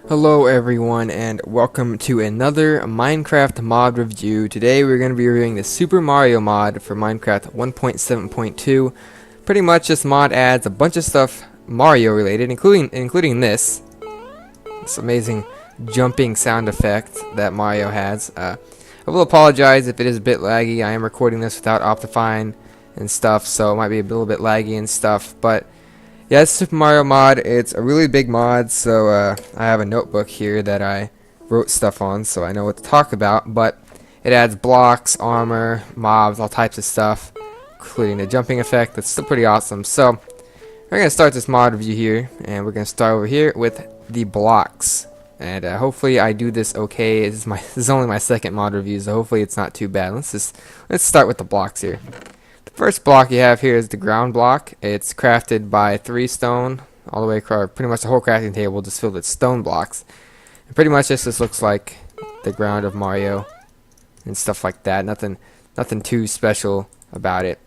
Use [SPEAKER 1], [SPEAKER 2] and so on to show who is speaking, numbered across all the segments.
[SPEAKER 1] Hello everyone and welcome to another Minecraft mod review. Today we're going to be reviewing the Super Mario mod for Minecraft 1.7.2. Pretty much this mod adds a bunch of stuff Mario related, including this amazing jumping sound effect that Mario has. I will apologize if it is a bit laggy. I am recording this without Optifine and stuff, so it might be a little bit laggy and stuff, but yeah, it's Super Mario mod. It's a really big mod, so I have a notebook here that I wrote stuff on, so I know what to talk about. But it adds blocks, armor, mobs, all types of stuff, including the jumping effect. That's still pretty awesome. So we're gonna start this mod review here, and we're gonna start over here with the blocks. And hopefully I do this okay. This is only my second mod review, so hopefully it's not too bad. Let's start with the blocks here. First block you have here is the ground block. It's crafted by 3 stone all the way across, pretty much the whole crafting table just filled with stone blocks. And pretty much this just looks like the ground of Mario and stuff like that. Nothing too special about it.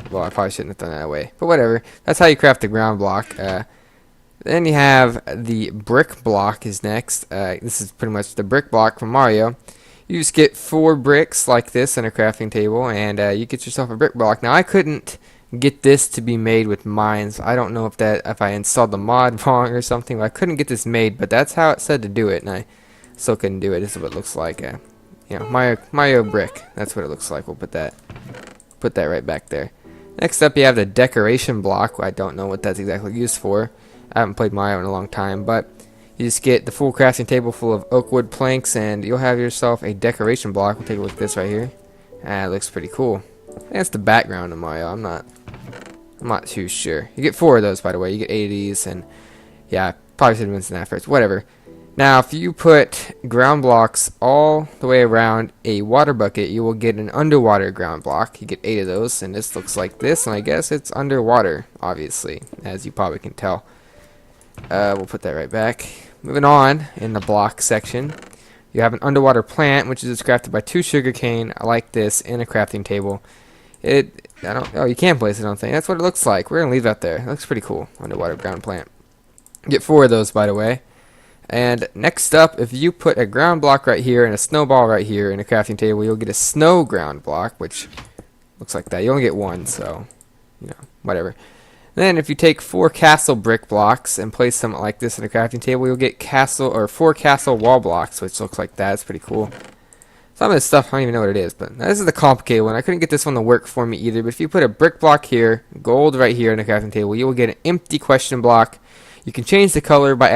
[SPEAKER 1] Well, I probably shouldn't have done it that way, but whatever. That's how you craft the ground block. Then you have the brick block is next. This is pretty much the brick block from Mario. You just get 4 bricks like this in a crafting table, and you get yourself a brick block. Now, I couldn't get this to be made with mines. I don't know if I installed the mod wrong or something, but I couldn't get this made. But that's how it said to do it, and I still couldn't do it. This is what it looks like. You know, Mario brick. That's what it looks like. We'll put that right back there. Next up, you have the decoration block. I don't know what that's exactly used for. I haven't played Mario in a long time, but you just get the full crafting table full of oak wood planks, and you'll have yourself a decoration block. We'll take a look at this right here. It looks pretty cool. I think that's the background of Mario. I'm not too sure. You get 4 of those, by the way. You get 8 of these, and yeah, I probably should have mentioned that first. Whatever. Now, if you put ground blocks all the way around a water bucket, you will get an underwater ground block. You get 8 of those, and this looks like this, and I guess it's underwater, obviously, as you probably can tell. We'll put that right back. Moving on, in the block section, you have an underwater plant, which is crafted by 2 sugarcane, like this, in a crafting table. Oh, you can place it on thing. That's what it looks like. We're gonna leave that there. It looks pretty cool. Underwater ground plant. Get 4 of those, by the way. And next up, if you put a ground block right here and a snowball right here in a crafting table, you'll get a snow ground block, which looks like that. You only get 1, so you know, whatever. Then if you take 4 castle brick blocks and place them like this in a crafting table, you'll get 4 castle wall blocks, which looks like that. It's pretty cool. Some of this stuff, I don't even know what it is, but this is the complicated one. I couldn't get this one to work for me either, but if you put a brick block here, gold right here in a crafting table, you will get an empty question block. You can change the color by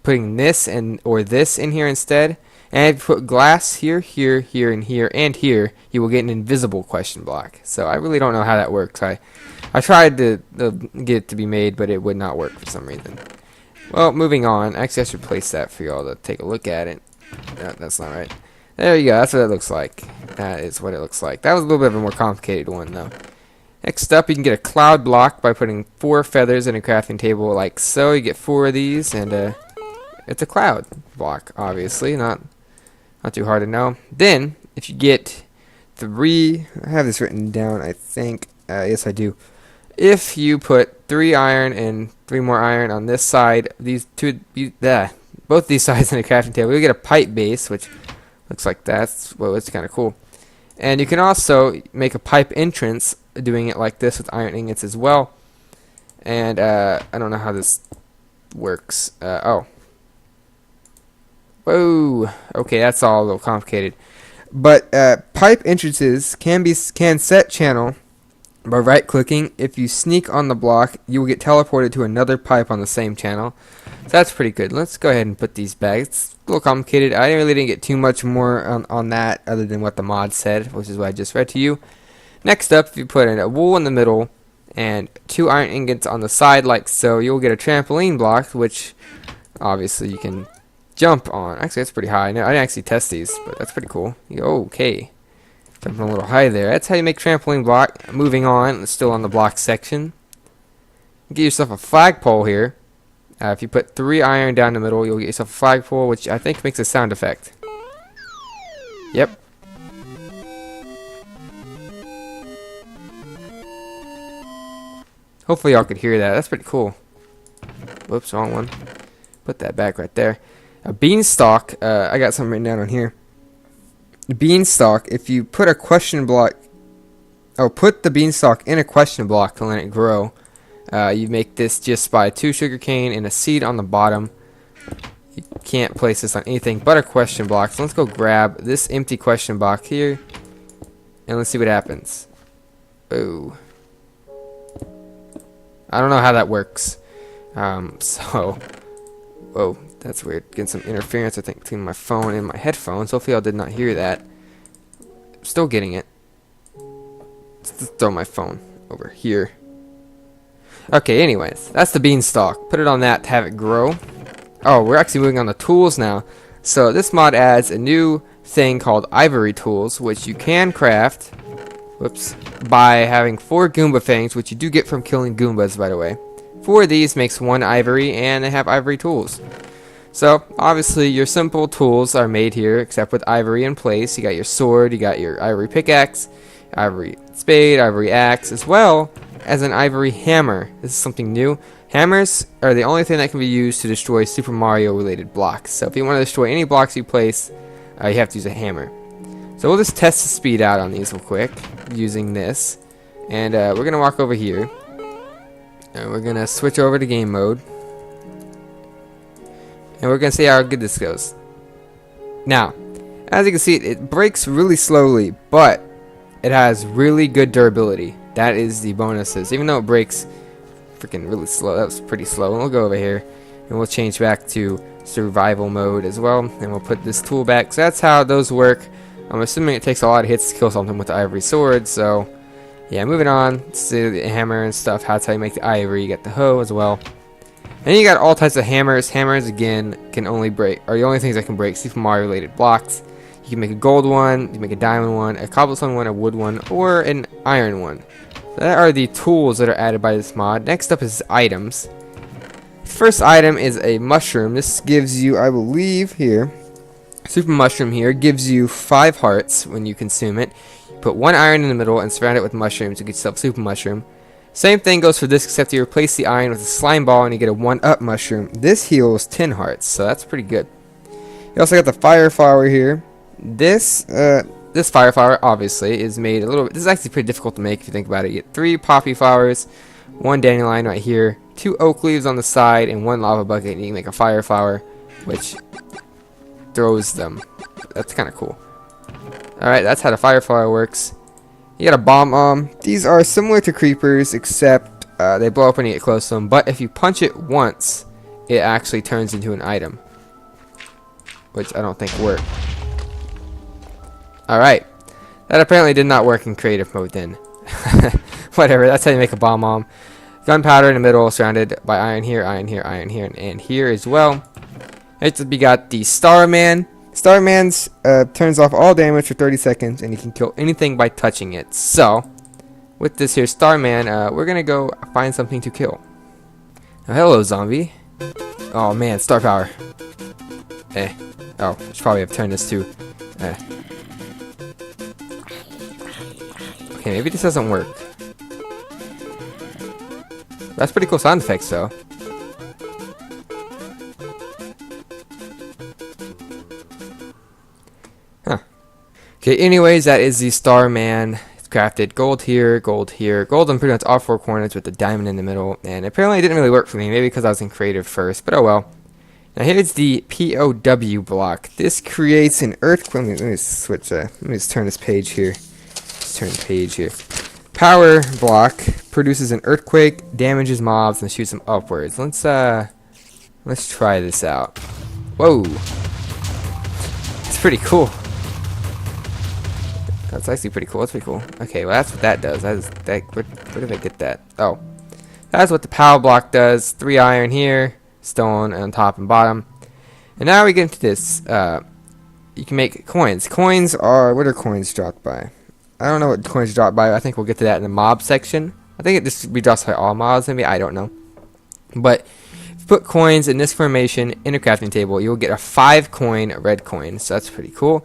[SPEAKER 1] putting this or this in here instead. And if you put glass here, here, here, and here, and here, you will get an invisible question block. So I really don't know how that works. I tried to get it to be made, but it would not work for some reason. Well, moving on. Actually, I should place that for y'all to take a look at it. No, that's not right. There you go. That's what it looks like. That is what it looks like. That was a little bit of a more complicated one, though. Next up, you can get a cloud block by putting 4 feathers in a crafting table like so. You get 4 of these, and it's a cloud block, obviously. Not too hard to know. Then, if you get 3... I have this written down, I think. Yes, I do. If you put 3 iron and 3 more iron on this side, both these sides in a crafting table, you'll get a pipe base, which looks like that. Well, it's kind of cool. And you can also make a pipe entrance doing it like this with iron ingots as well. And I don't know how this works. Oh. Whoa. Okay, that's all a little complicated. But pipe entrances can set channel by right-clicking. If you sneak on the block, you will get teleported to another pipe on the same channel. So that's pretty good. Let's go ahead and put these back. It's a little complicated. I really didn't get too much more on that other than what the mod said, which is what I just read to you. Next up, if you put in a wool in the middle and 2 iron ingots on the side like so, you'll get a trampoline block, which obviously you can jump on. Actually, that's pretty high. No, I didn't actually test these, but that's pretty cool. Okay. Jumping a little high there. That's how you make trampoline block. Moving on, still on the block section. Get yourself a flagpole here. If you put 3 iron down the middle, you'll get yourself a flagpole, which I think makes a sound effect. Yep. Hopefully y'all could hear that. That's pretty cool. Whoops, wrong one. Put that back right there. A beanstalk, I got something written down on here. The beanstalk, if you put a question block, put the beanstalk in a question block to let it grow. You make this just by 2 sugarcane and a seed on the bottom. You can't place this on anything but a question block. So let's go grab this empty question block here, and let's see what happens. Oh, I don't know how that works. Whoa, that's weird. Getting some interference, I think, between my phone and my headphones. Hopefully, I did not hear that. Still getting it. Let's throw my phone over here. Okay, anyways, that's the beanstalk. Put it on that to have it grow. Oh, we're actually moving on to tools now. So this mod adds a new thing called ivory tools, which you can craft, by having 4 Goomba fangs, which you do get from killing Goombas, by the way. 4 of these makes 1 ivory, and they have ivory tools. So, obviously, your simple tools are made here, except with ivory in place. You got your sword, you got your ivory pickaxe, ivory spade, ivory axe, as well as an ivory hammer. This is something new. Hammers are the only thing that can be used to destroy Super Mario related blocks. So if you want to destroy any blocks you place, you have to use a hammer. So we'll just test the speed out on these real quick using this. And we're going to walk over here. And we're going to switch over to game mode. And we're going to see how good this goes. Now, as you can see, it breaks really slowly, but it has really good durability. That is the bonuses. Even though it breaks freaking really slow, that was pretty slow. And we'll go over here and we'll change back to survival mode as well. And we'll put this tool back. So that's how those work. I'm assuming it takes a lot of hits to kill something with the ivory sword. So yeah, moving on to the hammer and stuff. That's how you make the ivory. You got the hoe as well. And you got all types of hammers. Hammers, again, can only break, are the only things that can break Super Mario related blocks. You can make a gold one, you can make a diamond one, a cobblestone one, a wood one, or an iron one. So that are the tools that are added by this mod. Next up is items. First item is a mushroom. This gives you, I believe, here, super mushroom here, gives you 5 hearts when you consume it. You put 1 iron in the middle and surround it with mushrooms to get yourself super mushroom. Same thing goes for this, except you replace the iron with a slime ball and you get a 1-up mushroom. This heals 10 hearts, so that's pretty good. You also got the fire flower here. This fire flower obviously is made a little bit. This is actually pretty difficult to make if you think about it. You get 3 poppy flowers, 1 dandelion right here, 2 oak leaves on the side, and 1 lava bucket, and you can make a fire flower, which throws them. That's kind of cool. Alright, that's how the fire flower works. You got a bomb. These are similar to creepers, except they blow up when you get close to them. But if you punch it once, it actually turns into an item, which I don't think worked. Alright, that apparently did not work in creative mode then. Whatever, that's how you make a bomb. Gunpowder in the middle, surrounded by iron here, iron here, iron here, and here as well. Next up, you got the Starman. Starman's turns off all damage for 30 seconds, and you can kill anything by touching it. So, with this here Starman, we're going to go find something to kill. Now, hello, zombie. Oh, man, star power. Oh, I should probably have turned this to... Okay, maybe this doesn't work. That's pretty cool sound effects, though. Huh. Okay, anyways, that is the Starman. It's crafted gold here, gold here, gold on pretty much all 4 corners with the diamond in the middle. And apparently it didn't really work for me, maybe because I was in creative first, but oh well. Now here's the POW block. This creates an earthquake. Let me switch. Let me just turn this page here. Turn the page here. Power block produces an earthquake, damages mobs, and shoots them upwards. Let's try this out. Whoa, it's pretty cool. That's actually pretty cool. That's pretty cool. Okay, well that's what that does. Where did I get that? Oh, that's what the power block does. 3 iron here, stone on top and bottom. And now we get into this. You can make coins. Coins are, what are coins dropped by? I don't know what coins drop by. I think we'll get to that in the mob section. I think it just be dropped by all mobs, maybe. I don't know. But if you put coins in this formation in a crafting table, you'll get a 5 coin red coin. So that's pretty cool.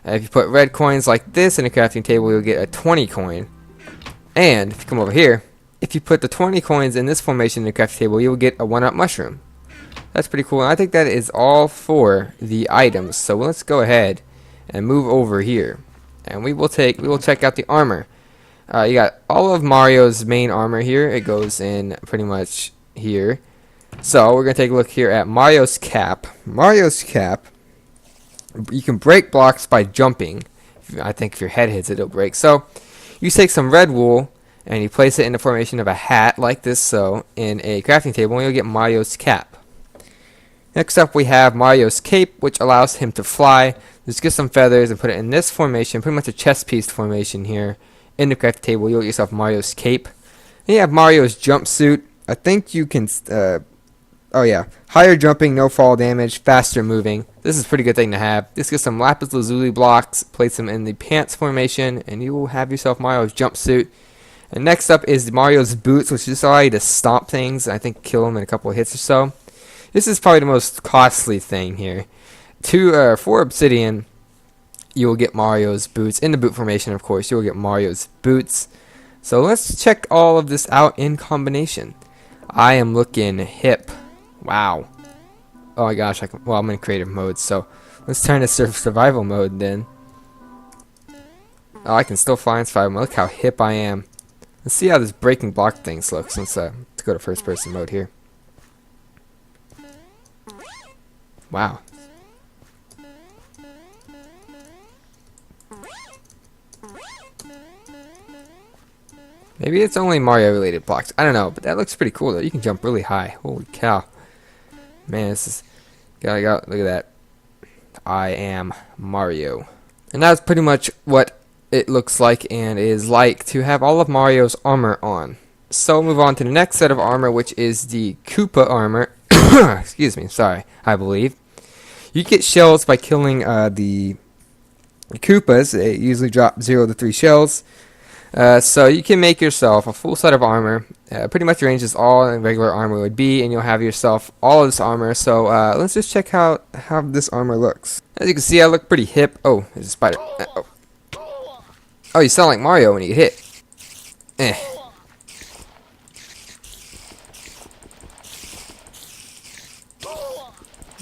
[SPEAKER 1] If you put red coins like this in a crafting table, you'll get a 20 coin. And if you come over here, if you put the 20 coins in this formation in a crafting table, you'll get a 1-up mushroom. That's pretty cool. And I think that is all for the items. So let's go ahead and move over here, and we will check out the armor. You got all of Mario's main armor here. It goes in pretty much here. So we're gonna take a look here at Mario's cap. Mario's cap, you can break blocks by jumping. I think if your head hits it, it'll break. So you take some red wool and you place it in the formation of a hat like this, so in a crafting table, and you'll get Mario's cap. Next up, we have Mario's cape, which allows him to fly. Just get some feathers and put it in this formation, pretty much a chest piece formation here. In the crafting table, you'll get yourself Mario's cape. Then you have Mario's jumpsuit. I think you can, oh yeah, higher jumping, no fall damage, faster moving. This is a pretty good thing to have. Just get some lapis lazuli blocks, place them in the pants formation, and you will have yourself Mario's jumpsuit. And next up is Mario's boots, which just allow you to stomp things, and I think kill them in a couple of hits or so. This is probably the most costly thing here. For obsidian, you will get Mario's boots. In the boot formation, of course, you will get Mario's boots. So let's check all of this out in combination. I am looking hip. Wow. Oh my gosh, well, I'm in creative mode, so let's turn to survival mode then. Oh, I can still fly in survival mode. Look how hip I am. Let's see how this breaking block things looks. Let's go to first person mode here. Wow. Maybe it's only Mario related blocks. I don't know, but that looks pretty cool though. You can jump really high. Holy cow. Man, this is look at that. I am Mario. And that's pretty much what it looks like and is like to have all of Mario's armor on. So move on to the next set of armor, which is the Koopa Armor. Excuse me, sorry, I believe. You get shells by killing the Koopas. They usually drop 0 to 3 shells. So you can make yourself a full set of armor. Pretty much the range is all regular armor would be, and you'll have yourself all of this armor. So let's just check out how this armor looks. As you can see, I look pretty hip. Oh, there's a spider. Oh, you sound like Mario when you get hit.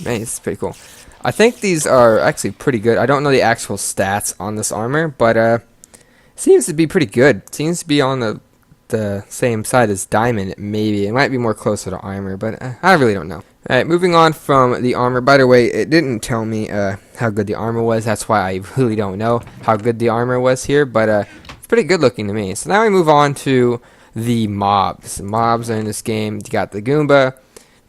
[SPEAKER 1] Man, this is pretty cool. I think these are actually pretty good. I don't know the actual stats on this armor, but seems to be pretty good. Seems to be on the same side as Diamond, maybe. It might be more closer to armor, but I really don't know. Alright, moving on from the armor. By the way, it didn't tell me how good the armor was. That's why I really don't know how good the armor was here, but it's pretty good looking to me. So now we move on to the mobs. The mobs are in this game. You got the Goomba,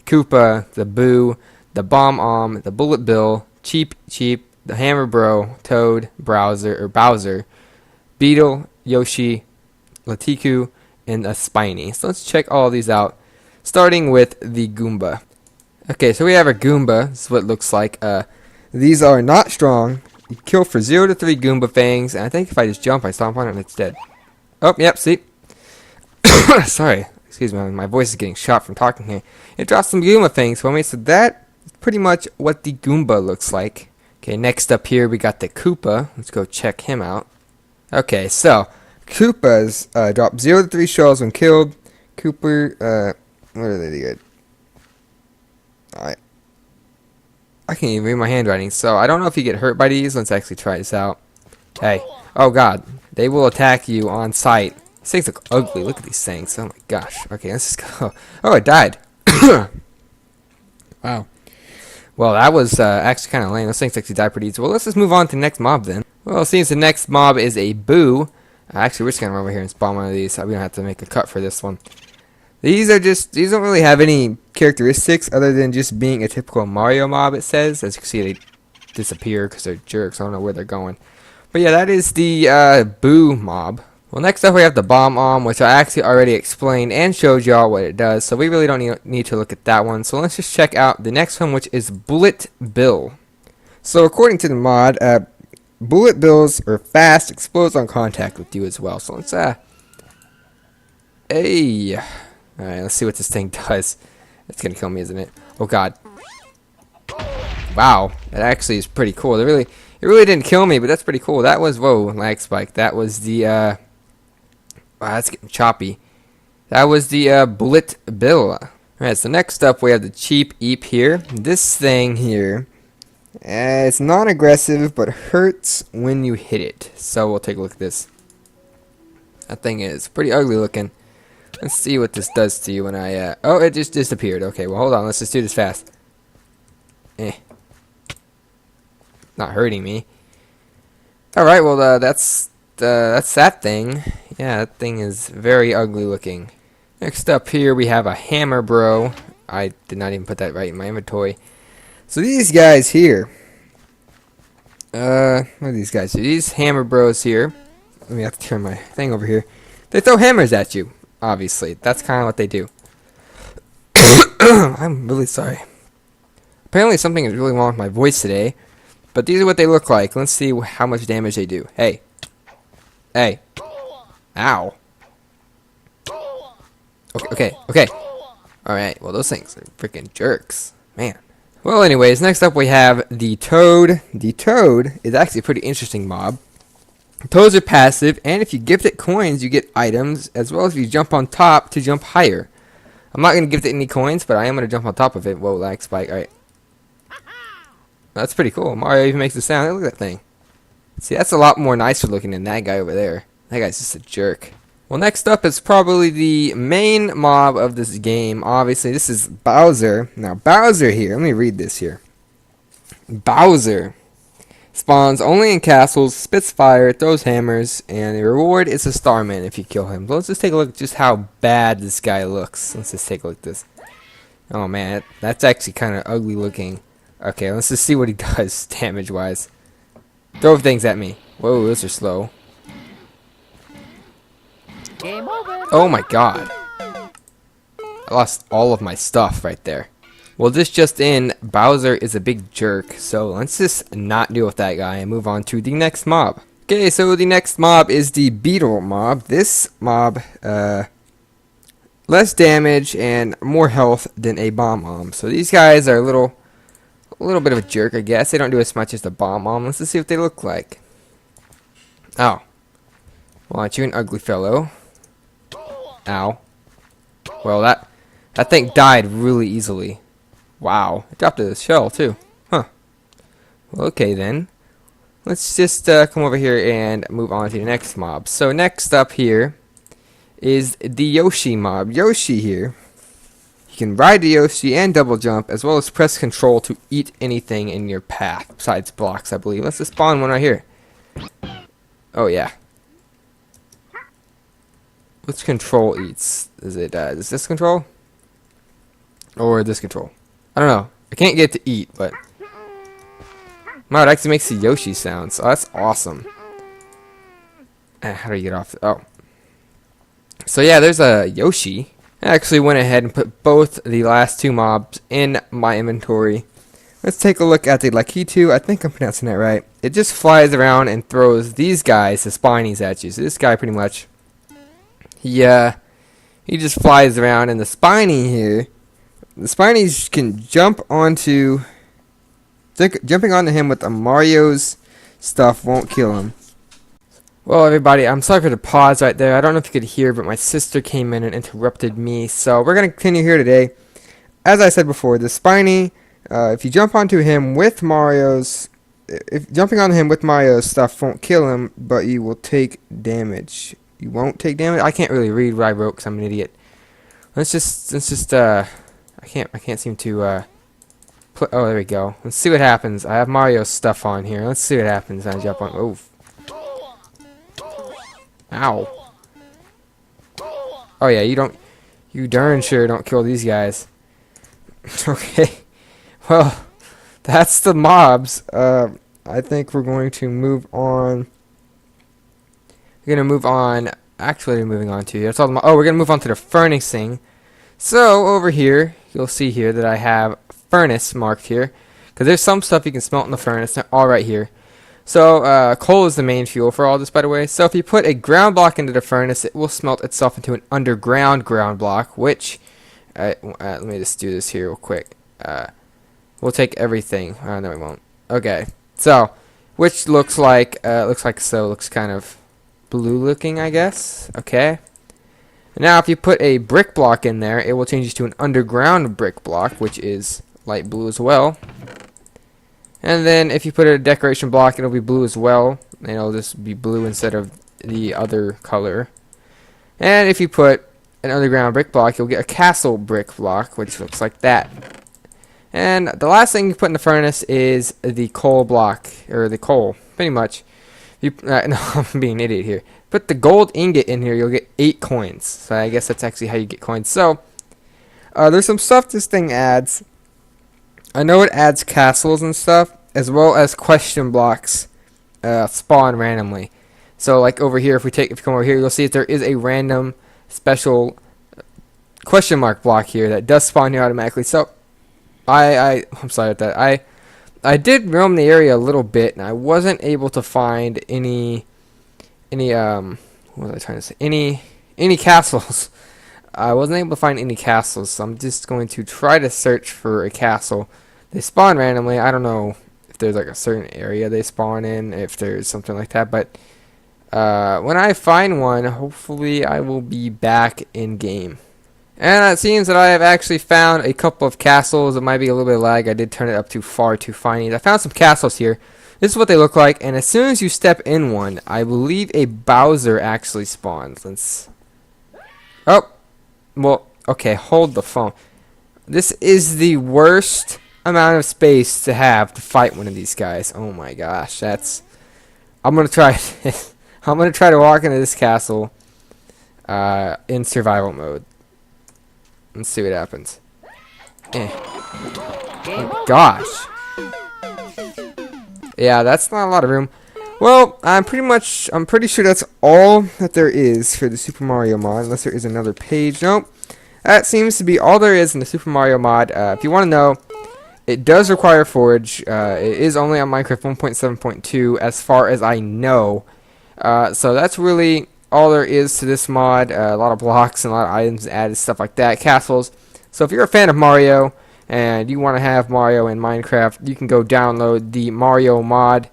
[SPEAKER 1] Koopa, the Boo, the Bombon, the Bullet Bill, Cheep, the Hammer Bro, Toad, Bowser, Beetle, Yoshi, Latiku, and a Spiny. So let's check all these out, starting with the Goomba. Okay, so we have a Goomba. This is what it looks like. These are not strong. You kill for 0 to 3 Goomba fangs, and I think if I just jump, I stomp on it, and it's dead. Oh, yep, see? Sorry, excuse me, my voice is getting shot from talking here. It drops some Goomba fangs for me, so that's pretty much what the Goomba looks like. Okay, next up here, we got the Koopa. Let's go check him out. Okay, so Koopas drop 0 to 3 shells when killed. Koopa, what are they good? I can't even read my handwriting, so I don't know if you get hurt by these. Let's actually try this out. Hey, oh god, they will attack you on sight. These things look ugly. Look at these things. Oh my gosh. Okay, let's just go. Oh, it died. Wow. Well, that was actually kind of lame. Those things actually died pretty easy. Well, let's just move on to the next mob then. Well, it seems the next mob is a Boo. Actually, we're just going to run over here and spawn one of these. We don't have to make a cut for this one. These don't really have any characteristics other than just being a typical Mario mob, it says. As you can see, they disappear because they're jerks. I don't know where they're going. But yeah, that is the Boo mob. Well, next up we have the Bombon, which I actually already explained and showed y'all what it does. So we really don't need to look at that one. So let's just check out the next one, which is Bullet Bill. So according to the mod, Bullet Bills are fast, explodes on contact with you as well. So let's hey. Alright, let's see what this thing does. It's gonna kill me, isn't it? Oh god. Wow, that actually is pretty cool. It really didn't kill me, but that's pretty cool. That was, whoa, lag spike. That was the wow, that's getting choppy. That was the Bullet Bill. Alright, so next up we have the cheap Eeep here. This thing here, it's non-aggressive but hurts when you hit it. So we'll take a look at this. That thing is pretty ugly looking. Let's see what this does to you when I, oh, it just disappeared. Okay, well hold on, let's just do this fast. Not hurting me. Alright, well that's that thing. Yeah, that thing is very ugly looking. Next up here we have a hammer bro. I did not even put that right in my inventory. So these guys here, what are these guys? So these hammer bros here, let me have to turn my thing over here. They throw hammers at you, obviously. That's kind of what they do. I'm really sorry. Apparently something is really wrong with my voice today. But these are what they look like. Let's see how much damage they do. Hey. Hey. Ow. Okay. Alright, well those things are freaking jerks. Man. Well anyways, next up we have the Toad. The Toad is actually a pretty interesting mob. Toads are passive, and if you gift it coins, you get items, as well as if you jump on top to jump higher. I'm not going to gift it any coins, but I am going to jump on top of it. Whoa, lag spike. Alright. That's pretty cool. Mario even makes a sound. Hey, look at that thing. See, that's a lot more nicer looking than that guy over there. That guy's just a jerk. Well, next up is probably the main mob of this game. Obviously, this is Bowser. Now, Bowser here, let me read this here. Bowser spawns only in castles, spits fire, throws hammers, and the reward is a Starman if you kill him. So let's just take a look at just how bad this guy looks. Let's just take a look at this. Oh man, that's actually kind of ugly looking. Okay, let's just see what he does damage-wise. Throw things at me. Whoa, those are slow.
[SPEAKER 2] Game over.
[SPEAKER 1] Oh my god. I lost all of my stuff right there. Well, this just in, Bowser is a big jerk, so let's just not deal with that guy and move on to the next mob. Okay, so the next mob is the Beetle mob. This mob, less damage and more health than a Bombon. So these guys are a little bit of a jerk, I guess. They don't do as much as the Bombon. Let's just see what they look like. Oh. Well, aren't you an ugly fellow? Ow. Well, that thing died really easily. Wow. It dropped a shell, too. Huh. Well, okay, then. Let's just come over here and move on to the next mob. So, next up here is the Yoshi mob. Yoshi here. You can ride the Yoshi and double jump, as well as press control to eat anything in your path, besides blocks, I believe. Let's just spawn one right here. Oh, yeah. Which control eats? Is this control? Or this control? I don't know. I can't get it to eat, but... wow, it actually makes the Yoshi sounds. Oh, that's awesome. How do you get off? Oh. So yeah, there's a Yoshi. I actually went ahead and put both the last two mobs in my inventory. Let's take a look at the Lakitu. I think I'm pronouncing that right. It just flies around and throws these guys, the spinies, at you. So this guy pretty much... he just flies around, and the spiny here... the spinies can jump onto... jumping onto him with a Mario's stuff won't kill him. Well, everybody, I'm sorry for the pause right there. I don't know if you could hear, but my sister came in and interrupted me. So we're going to continue here today. As I said before, the spiny, if you jump onto him with Mario's... if jumping on him with Mario's stuff won't kill him, but you will take damage. You won't take damage? I can't really read what I wrote because I'm an idiot. Let's just, I can't seem to, oh, there we go. Let's see what happens. I have Mario's stuff on here. Let's see what happens when I jump on, oh. Ow. Oh yeah, you darn sure don't kill these guys. Okay. Well, that's the mobs. I think we're going to move on. We're going to move on. Actually, we're moving on to, that's all we're going to move on to the furnacing. So, over here, you'll see here that I have furnace marked here. Because there's some stuff you can smelt in the furnace. They're all right here. So, coal is the main fuel for all this, by the way. So, if you put a ground block into the furnace, it will smelt itself into an underground ground block, which, let me just do this here real quick. We'll take everything. Oh, no, we won't. Okay. So, which looks like so. Looks kind of blue looking, I guess. Okay. Now if you put a brick block in there, it will change to an underground brick block, which is light blue as well. And then if you put a decoration block, it'll be blue as well, and it'll just be blue instead of the other color. And if you put an underground brick block, you'll get a castle brick block, which looks like that. And the last thing you put in the furnace is the coal block, or the coal, pretty much. No, I'm being an idiot here. Put the gold ingot in here, you'll get 8 coins. So I guess that's actually how you get coins. So, there's some stuff this thing adds. I know it adds castles and stuff, as well as question blocks spawn randomly. So, like over here, if you come over here, you'll see that there is a random special question mark block here that does spawn here automatically. So, I'm sorry about that. I did roam the area a little bit, and I wasn't able to find any what was I trying to say? Any castles. I wasn't able to find any castles, so I'm just going to try to search for a castle. They spawn randomly. I don't know if there's like a certain area they spawn in, if there's something like that, but when I find one, hopefully I will be back in game. And it seems that I have actually found a couple of castles. It might be a little bit of lag. I did turn it up too far to find these. I found some castles here. This is what they look like, and as soon as you step in one, I believe a Bowser actually spawns. Oh, well, okay, hold the phone. This is the worst amount of space to have to fight one of these guys. Oh my gosh, I'm gonna try this. I'm gonna try to walk into this castle in survival mode. Let's see what happens. Oh gosh. Yeah, that's not a lot of room. Well, I'm pretty sure that's all that there is for the Super Mario mod, unless there is another page. Nope. That seems to be all there is in the Super Mario mod. If you want to know, it does require Forge. It is only on Minecraft 1.7.2 as far as I know. So that's really all there is to this mod. A lot of blocks and a lot of items added, stuff like that. Castles. So if you're a fan of Mario and you want to have Mario in Minecraft, you can go download the Mario mod.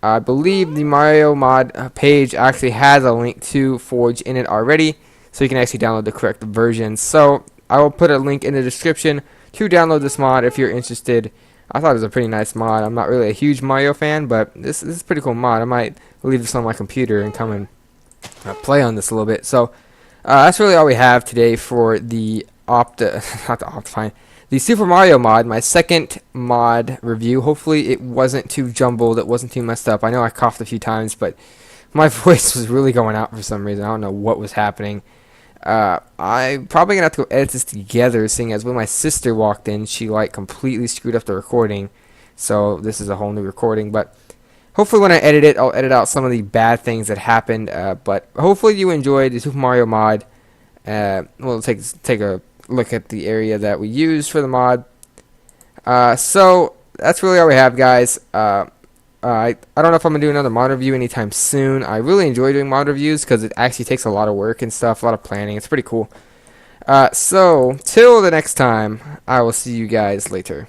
[SPEAKER 1] I believe the Mario mod page actually has a link to Forge in it already, so you can actually download the correct version. So I will put a link in the description to download this mod if you're interested. I thought it was a pretty nice mod. I'm not really a huge Mario fan, but this is a pretty cool mod. I might leave this on my computer and come and play on this a little bit. So that's really all we have today for the the Super Mario mod, my second mod review. Hopefully it wasn't too jumbled, it wasn't too messed up. I know I coughed a few times, but my voice was really going out for some reason. I don't know what was happening. I'm probably gonna have to go edit this together, seeing as when my sister walked in, she like completely screwed up the recording. So this is a whole new recording, but hopefully when I edit it, I'll edit out some of the bad things that happened. But hopefully you enjoyed the Super Mario mod. We'll take a look at the area that we used for the mod. So that's really all we have, guys. I don't know if I'm gonna do another mod review anytime soon. I really enjoy doing mod reviews because it actually takes a lot of work and stuff, a lot of planning. It's pretty cool. So till the next time, I will see you guys later.